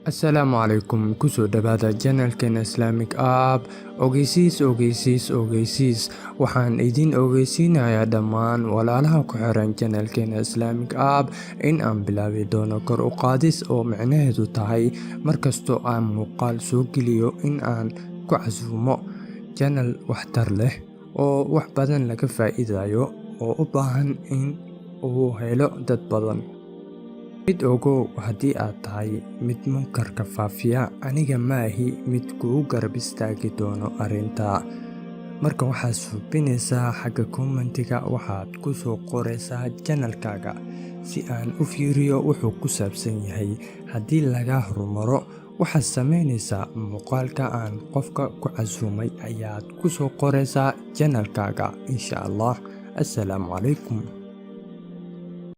Assalaamu calaykum, kusoo dhawaada channelkeena Islamic App. Ogeysiis. Waxaan idin ogeysiinayaa dhammaan walaalaha ku xiran channelkeena Islamic App in aan bilaabi doono kor u qaadis oo micnaheedu tahay markastoo aan muuqaal soo geliyo in aan ku casuumo channel waxtar leh oo wax badan laga faa'iidayo oo u baahan in uu helo dad badan. Mid ogow, haddii aad tahay mid munkarka faafiya, aniga maahi mid kugu garab istaagi doono arrinta. Marka waxaad suubinaysaa xagga commentiga, waxaad ku soo qoraysaa channelkaaga si aan u fiiriyo wuxuu ku saabsan yahay. Haddii laga hormaro, waxaad samaynaysaa muuqaalka aan qofka ku casuumay ayaad ku soo qoraysaa channelkaaga. Insha Allah. Assalaamu calaykum.